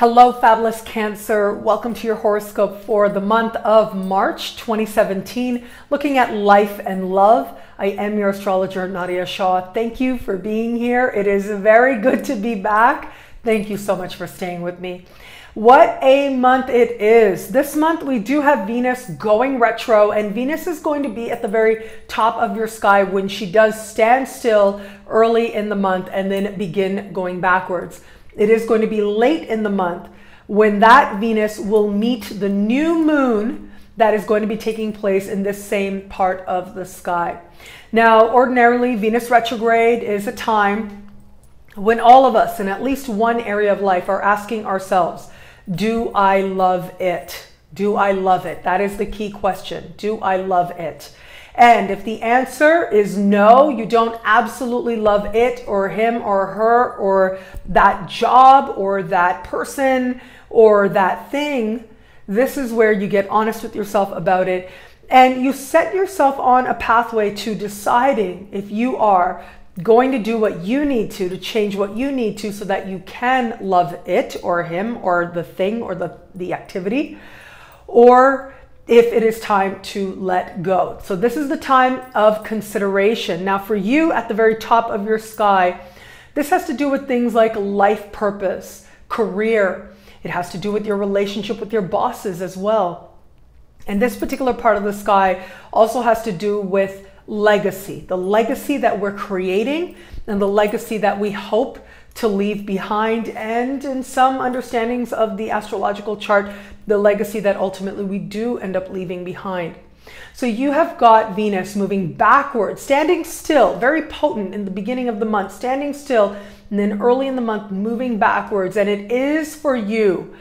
Hello, Fabulous Cancer. Welcome to your horoscope for the month of March 2017, looking at life and love. I am your astrologer, Nadiya Shah. Thank you for being here. It is very good to be back. Thank you so much for staying with me. What a month it is. This month we do have Venus going retro, and Venus is going to be at the very top of your sky when she does stand still early in the month and then begin going backwards. It is going to be late in the month when that Venus will meet the new moon that is going to be taking place in this same part of the sky. Now, ordinarily, Venus retrograde is a time when all of us in at least one area of life are asking ourselves, do I love it? Do I love it? That is the key question. Do I love it? And if the answer is no, you don't absolutely love it or him or her or that job or that person or that thing, this is where you get honest with yourself about it. And you set yourself on a pathway to deciding if you are going to do what you need to change what you need to so that you can love it or him or the thing or the activity, or if it is time to let go. So this is the time of consideration. Now for you at the very top of your sky, this has to do with things like life purpose, career. It has to do with your relationship with your bosses as well. And this particular part of the sky also has to do with legacy, the legacy that we're creating and the legacy that we hope to leave behind, and in some understandings of the astrological chart, the legacy that ultimately we do end up leaving behind. So you have got Venus moving backwards, standing still, very potent in the beginning of the month, standing still, and then early in the month moving backwards. And it is for you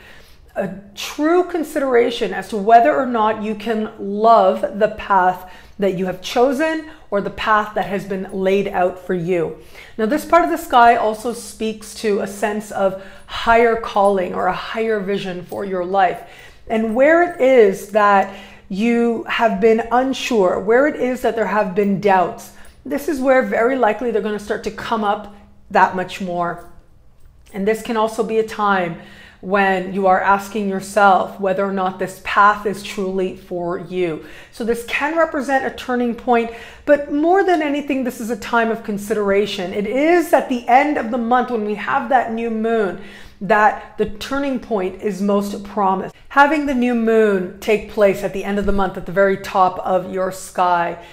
a true consideration as to whether or not you can love the path that you have chosen or the path that has been laid out for you. Now, this part of the sky also speaks to a sense of higher calling or a higher vision for your life. And where it is that you have been unsure, where it is that there have been doubts, this is where very likely they're going to start to come up that much more. And this can also be a time when you are asking yourself whether or not this path is truly for you. So this can represent a turning point, but more than anything, this is a time of consideration. It is at the end of the month when we have that new moon that the turning point is most promised. Having the new moon take place at the end of the month at the very top of your sky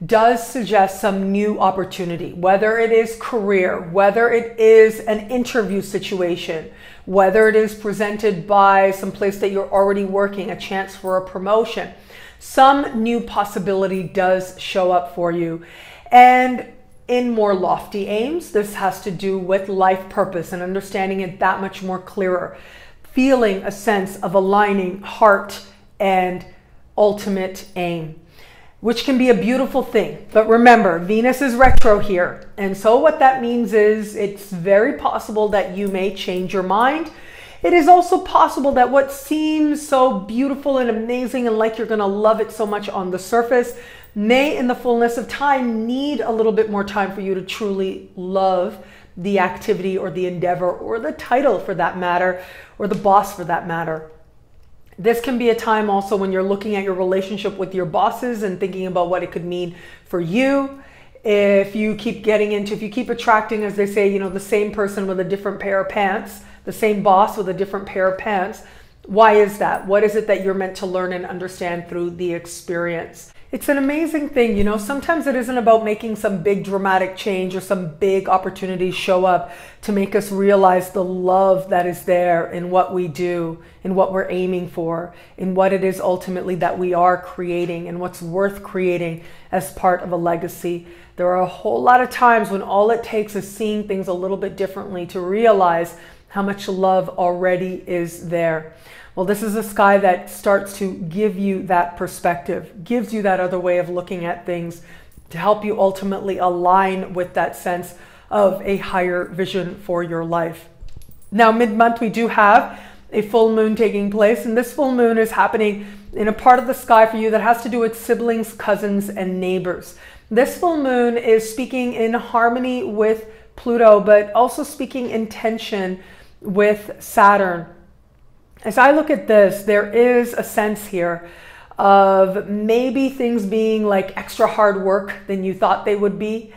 does suggest some new opportunity, whether it is career, whether it is an interview situation, whether it is presented by some place that you're already working, a chance for a promotion. Some new possibility does show up for you. And in more lofty aims, this has to do with life purpose and understanding it that much more clearer, feeling a sense of aligning heart and ultimate aim, which can be a beautiful thing. But remember, Venus is retro here. And so what that means is it's very possible that you may change your mind. It is also possible that what seems so beautiful and amazing and like you're going to love it so much on the surface may, in the fullness of time, need a little bit more time for you to truly love the activity or the endeavor or the title for that matter, or the boss for that matter. This can be a time also when you're looking at your relationship with your bosses and thinking about what it could mean for you. If you keep attracting, as they say, the same person with a different pair of pants, the same boss with a different pair of pants, why is that? What is it that you're meant to learn and understand through the experience? It's an amazing thing, sometimes it isn't about making some big dramatic change or some big opportunity show up to make us realize the love that is there in what we do, in what we're aiming for, in what it is ultimately that we are creating and what's worth creating as part of a legacy. There are a whole lot of times when all it takes is seeing things a little bit differently to realize how much love already is there. Well, this is a sky that starts to give you that perspective, gives you that other way of looking at things to help you ultimately align with that sense of a higher vision for your life. Now, mid-month, we do have a full moon taking place, and this full moon is happening in a part of the sky for you that has to do with siblings, cousins, and neighbors. This full moon is speaking in harmony with Pluto, but also speaking in tension with Saturn. as I look at this, there is a sense here of maybe things being like extra hard work than you thought they would be.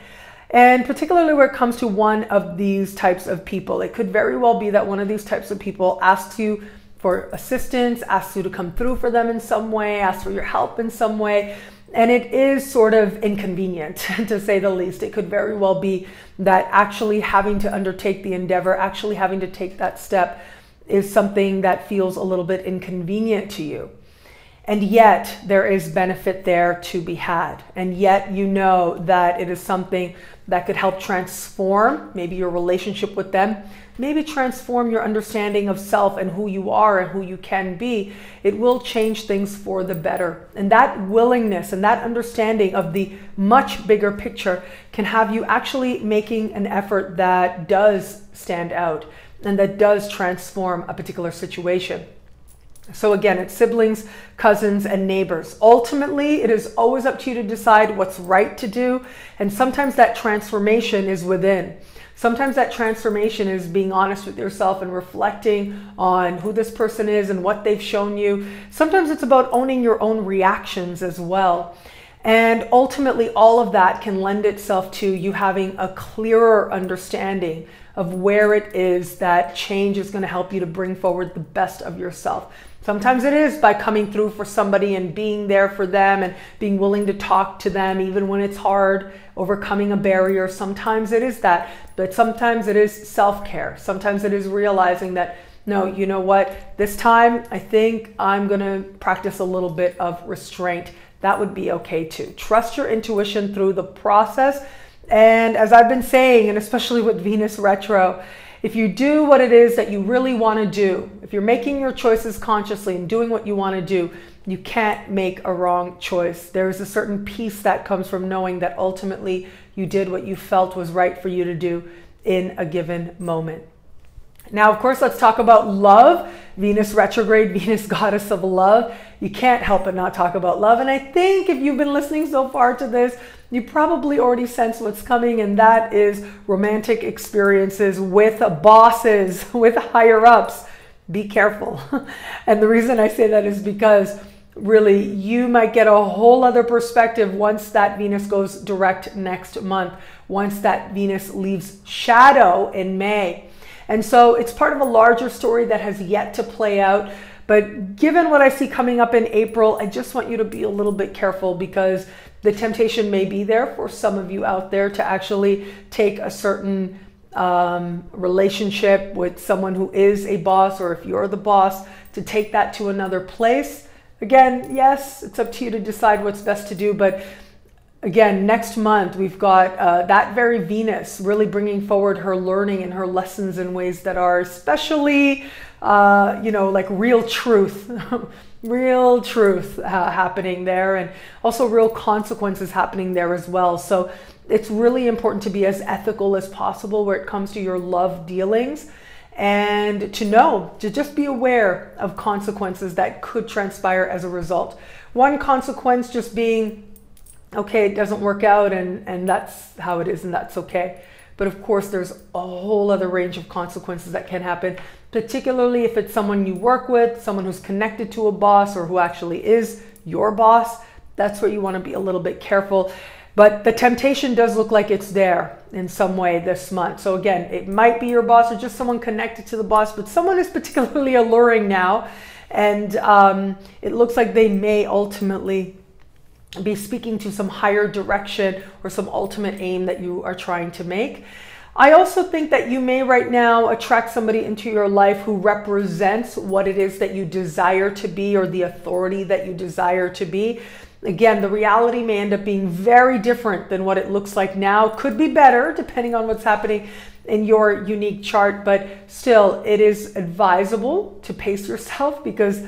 And particularly when it comes to one of these types of people, it could very well be that one of these types of people asks you for assistance, asks you to come through for them in some way, asks for your help in some way. And it is sort of inconvenient, to say the least. It could very well be that actually having to undertake the endeavor, actually having to take that step is something that feels a little bit inconvenient to you. And yet there is benefit there to be had. And yet you know that it is something that could help transform maybe your relationship with them, maybe transform your understanding of self and who you are and who you can be. It will change things for the better. And that willingness and that understanding of the much bigger picture can have you actually making an effort that does stand out and that does transform a particular situation. So again, it's siblings, cousins, and neighbors. Ultimately, it is always up to you to decide what's right to do. And sometimes that transformation is within. Sometimes that transformation is being honest with yourself and reflecting on who this person is and what they've shown you. Sometimes it's about owning your own reactions as well. And ultimately, all of that can lend itself to you having a clearer understanding of where it is that change is going to help you to bring forward the best of yourself. Sometimes it is by coming through for somebody and being there for them and being willing to talk to them even when it's hard, overcoming a barrier. Sometimes it is that, but sometimes it is self-care. Sometimes it is realizing that, no, you know what, this time I think I'm going to practice a little bit of restraint. That would be okay too. Trust your intuition through the process. And as I've been saying, and especially with Venus retro, if you do what it is that you really want to do, if you're making your choices consciously and doing what you want to do, you can't make a wrong choice. There is a certain peace that comes from knowing that ultimately you did what you felt was right for you to do in a given moment. Now, of course, let's talk about love. Venus retrograde, Venus goddess of love. You can't help but not talk about love. And I think if you've been listening so far to this, you probably already sense what's coming, and that is romantic experiences with bosses, with higher ups. Be careful. And the reason I say that is because really you might get a whole other perspective once that Venus goes direct next month, once that Venus leaves shadow in May. And so it's part of a larger story that has yet to play out. But given what I see coming up in April, I just want you to be a little bit careful, because the temptation may be there for some of you out there to actually take a certain relationship with someone who is a boss, or if you're the boss, to take that to another place. Again, yes, it's up to you to decide what's best to do. But again, next month, we've got that very Venus really bringing forward her learning and her lessons in ways that are especially, like real truth, real truth happening there, and also real consequences happening there as well. So it's really important to be as ethical as possible where it comes to your love dealings, and to just be aware of consequences that could transpire as a result. One consequence just being, okay, it doesn't work out, and that's how it is, and that's okay. But of course, there's a whole other range of consequences that can happen, particularly if it's someone you work with, someone who's connected to a boss, or who actually is your boss. That's where you want to be a little bit careful. But the temptation does look like it's there in some way this month. So again, it might be your boss or just someone connected to the boss, but someone is particularly alluring now. And it looks like they may ultimately be speaking to some higher direction or some ultimate aim that you are trying to make. I also think that you may right now attract somebody into your life who represents what it is that you desire to be, or the authority that you desire to be. Again, the reality may end up being very different than what it looks like now. Could be better depending on what's happening in your unique chart, but still it is advisable to pace yourself, because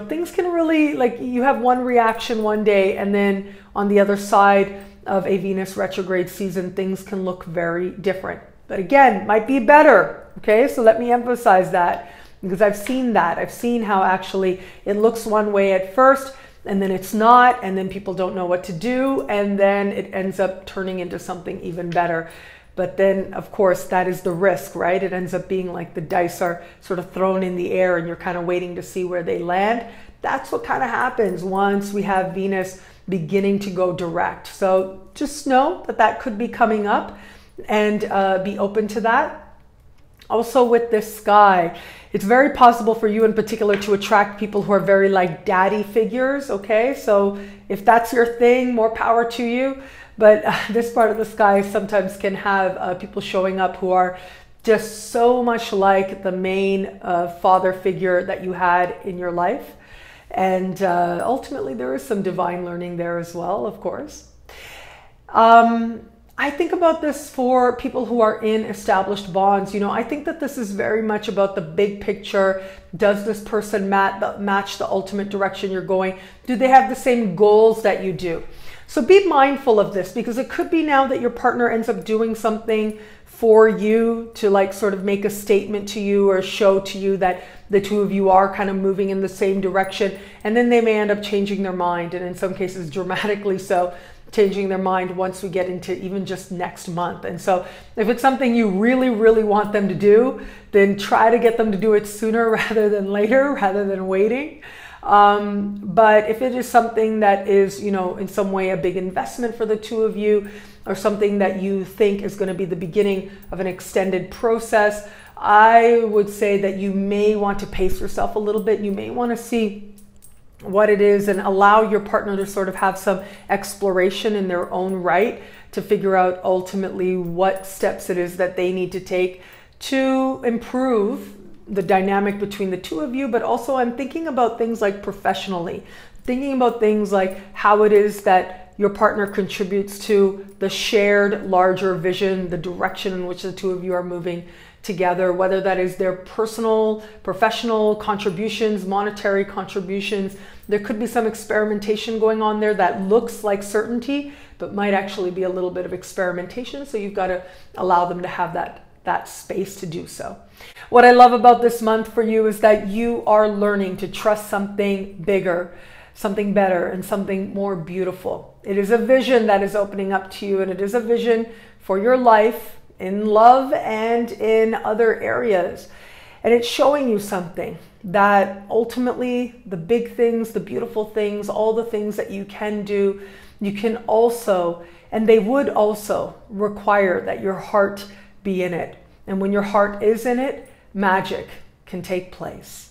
things can really, like, you have one reaction one day, and then on the other side of a Venus retrograde season, things can look very different. But again, might be better. Okay, so let me emphasize that, because I've seen that. I've seen how actually it looks one way at first, and then it's not, and then people don't know what to do, and then it ends up turning into something even better. But then, of course, that is the risk, right? It ends up being like the dice are sort of thrown in the air and you're kind of waiting to see where they land. That's what kind of happens once we have Venus beginning to go direct. So just know that that could be coming up, and be open to that. Also with this sky, it's very possible for you in particular to attract people who are very like daddy figures, okay? So if that's your thing, more power to you. But this part of the sky sometimes can have people showing up who are just so much like the main father figure that you had in your life. And ultimately there is some divine learning there as well, of course. I think about this for people who are in established bonds. You know, I think that this is very much about the big picture. Does this person match the ultimate direction you're going? Do they have the same goals that you do? So be mindful of this, because it could be now that your partner ends up doing something for you to like sort of make a statement to you or show to you that the two of you are kind of moving in the same direction. And then they may end up changing their mind, and in some cases dramatically so, changing their mind once we get into even just next month. And so if it's something you really, really want them to do, then try to get them to do it sooner rather than later, rather than waiting. But if it is something that is, you know, in some way a big investment for the two of you, or something that you think is going to be the beginning of an extended process, I would say that you may want to pace yourself a little bit. You may want to see what it is and allow your partner to sort of have some exploration in their own right to figure out ultimately what steps it is that they need to take to improve the dynamic between the two of you. But also I'm thinking about things like professionally, thinking about things like how it is that your partner contributes to the shared larger vision, the direction in which the two of you are moving together, whether that is their personal, professional contributions, monetary contributions. There could be some experimentation going on there that looks like certainty, but might actually be a little bit of experimentation. So you've got to allow them to have that space to do so. What I love about this month for you is that you are learning to trust something bigger, something better, and something more beautiful. It is a vision that is opening up to you, and it is a vision for your life in love and in other areas. And it's showing you something that ultimately the big things, the beautiful things, all the things that you can do, you can also, and they would also require that your heart be in it. And when your heart is in it, magic can take place.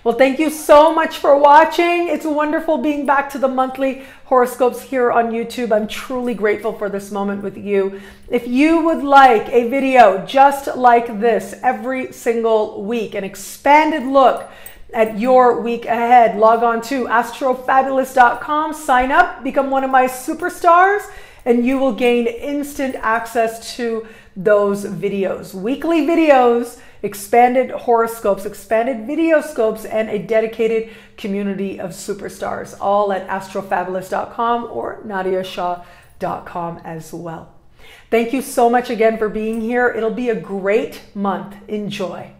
Well, thank you so much for watching. It's wonderful being back to the monthly horoscopes here on YouTube. I'm truly grateful for this moment with you. If you would like a video just like this every single week, an expanded look at your week ahead, log on to astrofabulous.com, sign up, become one of my superstars, and you will gain instant access to those videos, weekly videos, expanded horoscopes, expanded videoscopes, and a dedicated community of superstars, all at astrofabulous.com or nadiyashah.com as well. Thank you so much again for being here. It'll be a great month. Enjoy.